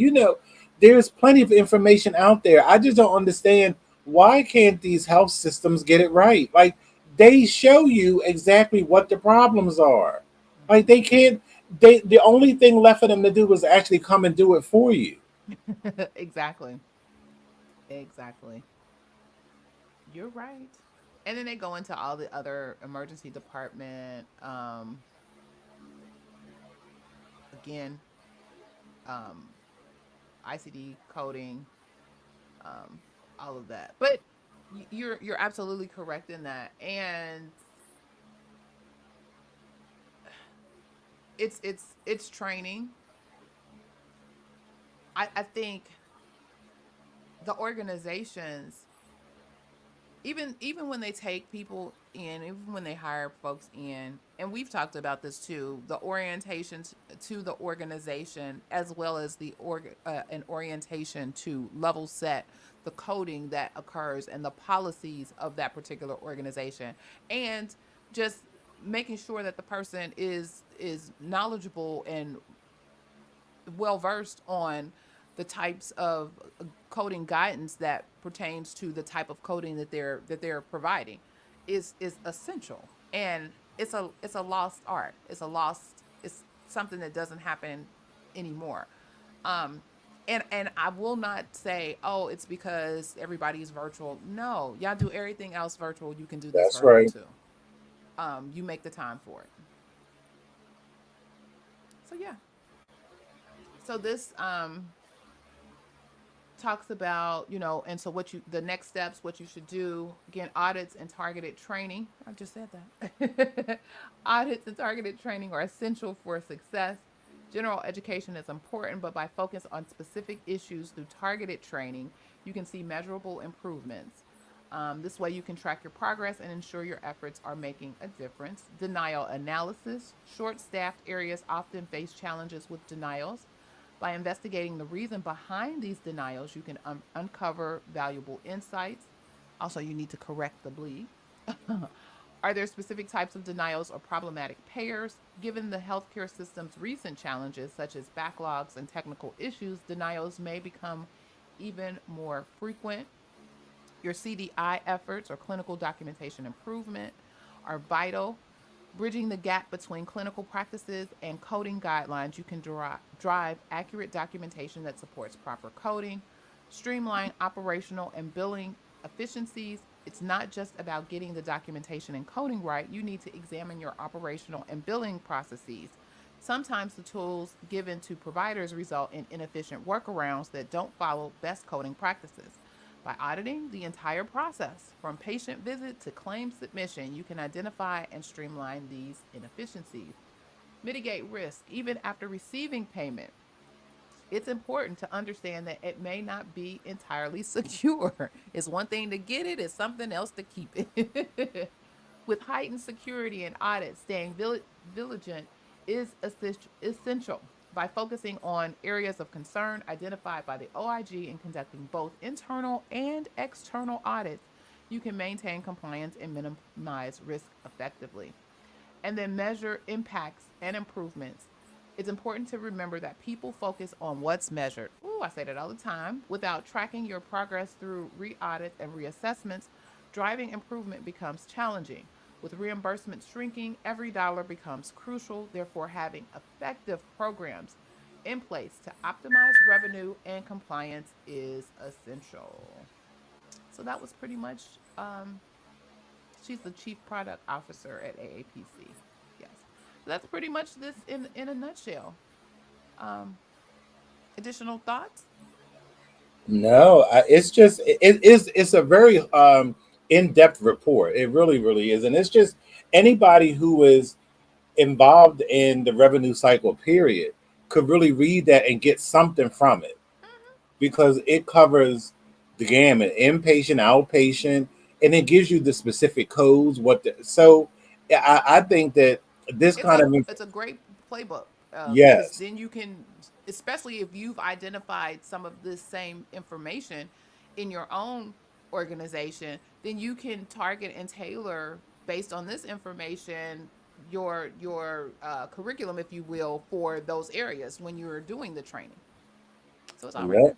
there's plenty of information out there. I just don't understand, why can't these health systems get it right? Like, they show you exactly what the problems are. Like, Mhm. they can't. The only thing left for them to do is actually come and do it for you. Exactly. Exactly. You're right. And then they go into all the other emergency department, again, um, ICD coding, um, all of that. But you're absolutely correct in that. And it's training. I think the organizations, even when they take people in, even when they hire folks in, and we've talked about this too, the orientations to the organization, as well as an orientation to level set the coding that occurs and the policies of that particular organization, and just making sure that the person is knowledgeable and well versed on the types of coding guidance that pertains to the type of coding that they're providing is essential. And it's a lost art. It's something that doesn't happen anymore. Um, and I will not say, oh, it's because everybody's virtual. No, y'all do everything else virtual. You can do this That's virtual right. too. You make the time for it. So yeah. So this talks about, and so the next steps, what you should do. Again, audits and targeted training. I just said that. Audits and targeted training are essential for success. General education is important, but by focus on specific issues through targeted training, you can see measurable improvements. This way, you can track your progress and ensure your efforts are making a difference. Denial analysis. Short staffed areas often face challenges with denials. By investigating the reason behind these denials, you can uncover valuable insights. Also, you need to correct the bleed. Are there specific types of denials or problematic payers? Given the healthcare system's recent challenges, such as backlogs and technical issues, denials may become even more frequent. Your CDI efforts or clinical documentation improvement are vital. Bridging the gap between clinical practices and coding guidelines, you can drive accurate documentation that supports proper coding, streamline operational and billing efficiencies. It's not just about getting the documentation and coding right, you need to examine your operational and billing processes. Sometimes the tools given to providers result in inefficient workarounds that don't follow best coding practices. By auditing the entire process, from patient visit to claim submission, you can identify and streamline these inefficiencies. Mitigate risk even after receiving payment. It's important to understand that it may not be entirely secure. It's one thing to get it, it's something else to keep it. With heightened security and audits, staying vigilant is essential. By focusing on areas of concern identified by the OIG and conducting both internal and external audits, you can maintain compliance and minimize risk effectively. And then measure impacts and improvements. It's important to remember that people focus on what's measured. Ooh, I say that all the time. Without tracking your progress through re audits and reassessments, driving improvement becomes challenging. With reimbursement shrinking, every dollar becomes crucial. Therefore, having effective programs in place to optimize revenue and compliance is essential. So that was pretty much, she's the chief product officer at AAPC. Yes. So that's pretty much this in a nutshell. Um, Additional thoughts? No, it's a very in-depth report. It really, really is, and it's just anybody who is involved in the revenue cycle period could really read that and get something from it because it covers the gamut, inpatient, outpatient, and it gives you the specific codes. So I think that this It's kind a of it's a great playbook, because yes, then you can, especially if you've identified some of this same information in your own organization, then you can target and tailor based on this information your curriculum, if you will, for those areas when you're doing the training. So it's already yep, there.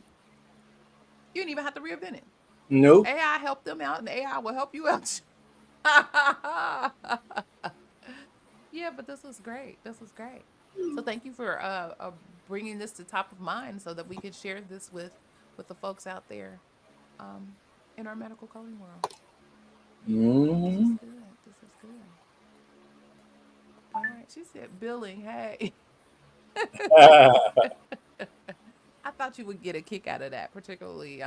You don't even have to reinvent it. nope, AI help them out, and AI will help you out. Yeah, but this was great. This was great. So thank you for bringing this to top of mind so that we could share this with the folks out there, um, in our medical coding world. This is hmm good. This is good. All right. She said billing. Hey, I thought you would get a kick out of that, particularly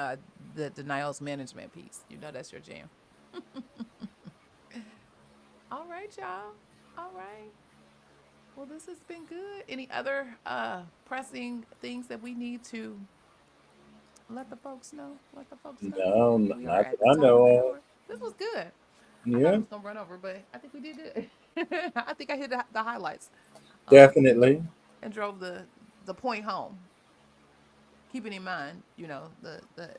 the denials management piece. You know that's your jam. All right, y'all. All right. Well, this has been good. Any other pressing things that we need to let the folks know? Let the folks know. no, We are not at that the I top of know the of. hour. This was good. I thought it Yeah, was gonna run over, but I think we did good. I think I hit the highlights, um, definitely. and drove the point home. Keeping in mind, the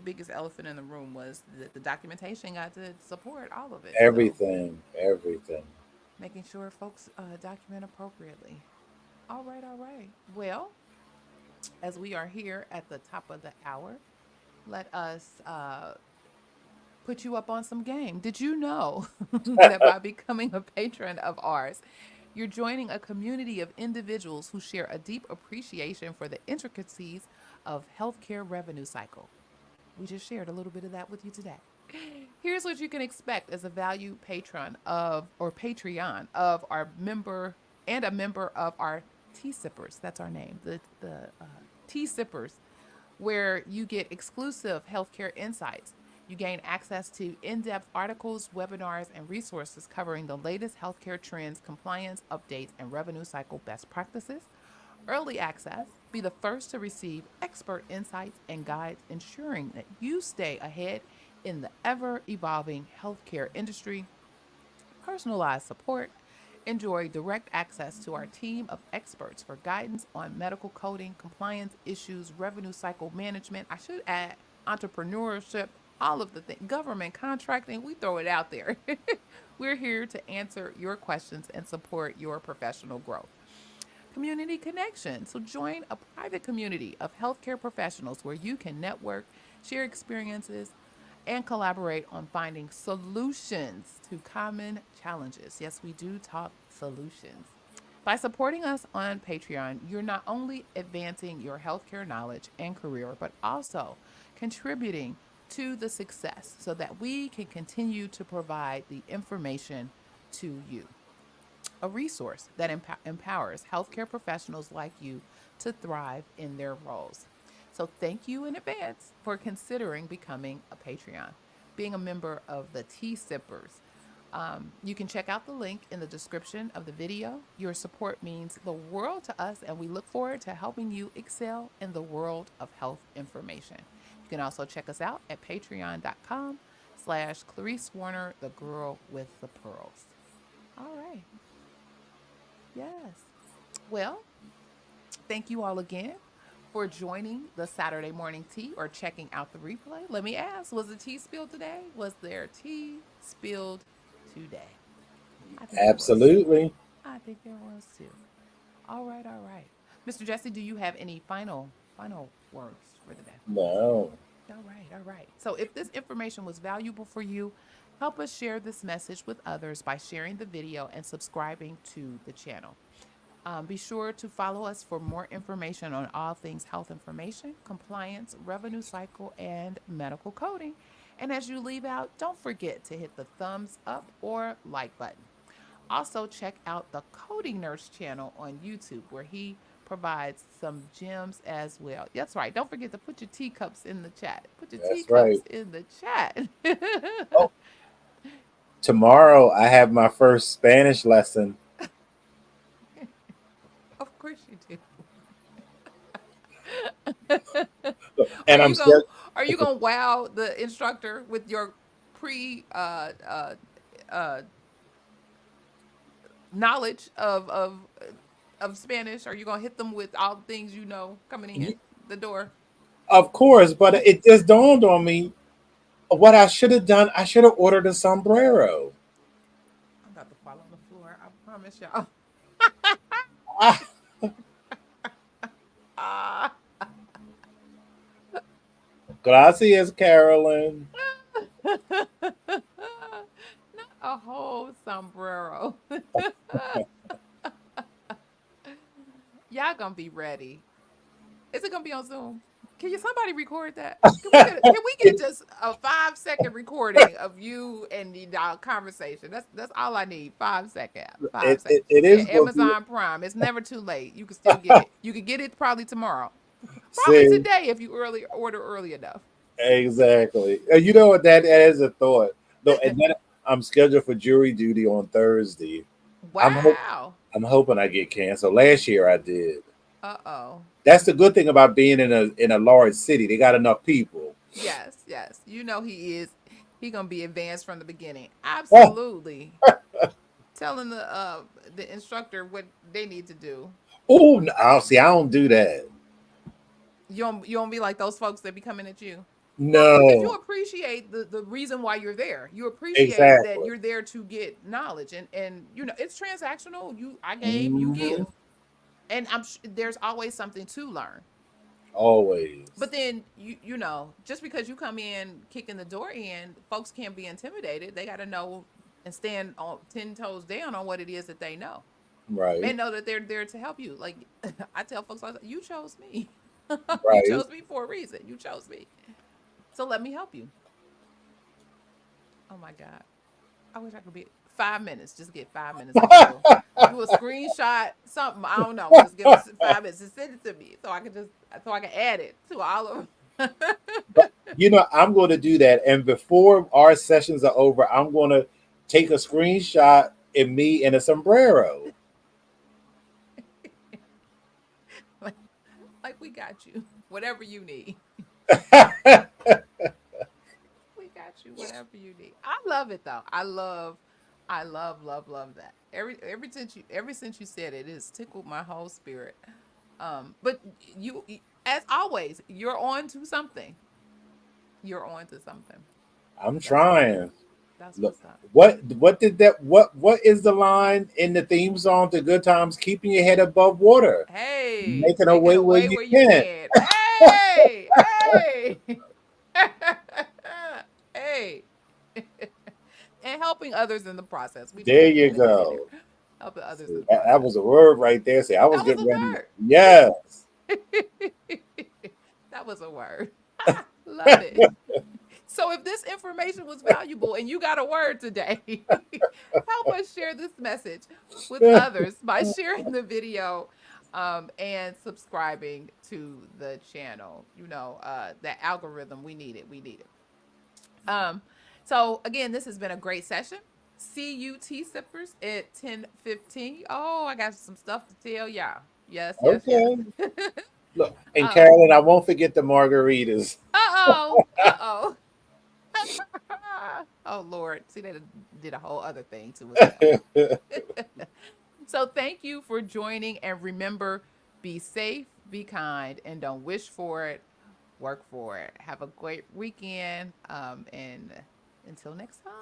biggest elephant in the room was that the documentation got to support all of it. So Everything, everything. making sure folks document appropriately. All right, all right. Well, as we are here at the top of the hour, let us Put you up on some game. Did you know that by becoming a patron of ours, you're joining a community of individuals who share a deep appreciation for the intricacies of healthcare revenue cycle? We just shared a little bit of that with you today. Here's what you can expect as a value patron of or Patreon of our member and a member of our Tea Sippers. That's our name, the Tea Sippers, where you get exclusive healthcare insights. You gain access to in depth articles, webinars, and resources covering the latest healthcare trends, compliance updates, and revenue cycle best practices. Early access, be the first to receive expert insights and guides, ensuring that you stay ahead in the ever evolving healthcare industry. Personalized support, enjoy direct access to our team of experts for guidance on medical coding, compliance issues, revenue cycle management. I should add entrepreneurship, all of the things, government contracting, we throw it out there. We're here to answer your questions and support your professional growth. Community connection. So join a private community of healthcare professionals where you can network, share experiences, and collaborate on finding solutions to common challenges. Yes, we do talk solutions. By supporting us on Patreon, you're not only advancing your healthcare knowledge and career, but also contributing to the success so that we can continue to provide the information to you, a resource that empowers healthcare professionals like you to thrive in their roles. So, thank you in advance for considering becoming a Patreon, being a member of the Tea Sippers. You can check out the link in the description of the video. Your support means the world to us, and we look forward to helping you excel in the world of health information. You can also check us out at patreon.com/Clarice Warner, the girl with the pearls. All right. Yes. Well, thank you all again for joining the Saturday morning tea or checking out the replay. Let me ask, was the tea spilled today? Was there tea spilled today? I think there was too. Absolutely. I think there was too. All right, all right. Mr. Jesse, do you have any final words for the day? No. All right, all right. So if this information was valuable for you, help us share this message with others by sharing the video and subscribing to the channel. Be sure to follow us for more information on all things health information, compliance, revenue cycle, and medical coding. And as you leave out, don't forget to hit the thumbs up or like button. Also, check out the Coding Nurse channel on YouTube where he provides some gems as well. That's right. Don't forget to put your teacups in the chat. Put your That's right. teacups in the chat. Oh, tomorrow I have my first Spanish lesson. Of course you do. Are And I'm you going scheduled. are you going to wow the instructor with your pre uh knowledge of Spanish? Are you going to hit them with all the things you know coming in the door? Of course, but it just dawned on me what I should have done. I should have ordered a sombrero. I'm about to fall on the floor. I promise y'all. Ah, Ah. gracias, Carolyn. Not a whole sombrero. Y'all gonna be ready. Is it gonna be on Zoom? Can you somebody record that? Can we get just a 5 second recording of you and the conversation? That's all I need. 5 second. It, 5 second. it, it Yeah, is going to be. Amazon Prime. It's never too late. You can still get it. You can get it probably tomorrow. Probably See, today if you order early enough. exactly. You know what? That is a thought. Though, and then I'm scheduled for jury duty on Thursday. I'm hope, Wow. I'm hoping I get canceled. Last year I did. Uh-oh. That's the good thing about being in a large city. They got enough people. Yes, yes. You know he is. He gonna be advanced from the beginning. Oh, Absolutely. Telling the instructor what they need to do. oh, no, see, I don't do that. You don't be like those folks that be coming at you. No, because you No, appreciate the reason why you're there. You appreciate that exactly. you're there to get knowledge, and it's transactional. I gave, you Hmm. give, and there's always something to learn. Always. But then you know, just because you come in kicking the door in, folks can't be intimidated. They got to know and stand on 10 toes down on what it is that they know. Right. And know that they're there to help you. Like I tell folks, you chose me. You Right. chose me for a reason. You chose me. So let me help you. Oh my God. I wish I could be 5 minutes. Just get 5 minutes of you. Do a screenshot, something. I don't know. Just give us 5 minutes and send it to me so I can add it to all of them. But I'm going to do that. And before our sessions are over, I'm going to take a screenshot of me in a sombrero. like, like we got you. Whatever you need. We got you. Whatever you need. I love it though. I love that. Ever since you said it, it's tickled my whole spirit. But you, as always, you're on to something. You're on to something. I'm That's what's trying. up. That's Look, what's up. what did that what is the line in the theme song to Good Times? Keeping your head above water, Hey, making a make it way a where way you where you can. can. Hey, hey, hey, and helping others in the process. We just There need to you stick it in there. go. Helping others in See, the that process. was a word right there. See, I was That was getting ready. a word. Yes. That was a word. Love it. So if this information was valuable and you got a word today, help us share this message with others by sharing the video and subscribing to the channel. You know, that algorithm, we need it. We need it. Um, so again, this has been a great session. See you tea sippers at 10:15. Oh, I got some stuff to tell y'all. Yes, yes, yes. Okay. Look, and um, Carolyn, I won't forget the margaritas. uh-oh, uh-oh. Oh Lord. See, they did a whole other thing to us now. So thank you for joining, and remember, be safe, be kind, and don't wish for it, work for it. Have a great weekend. And until next time.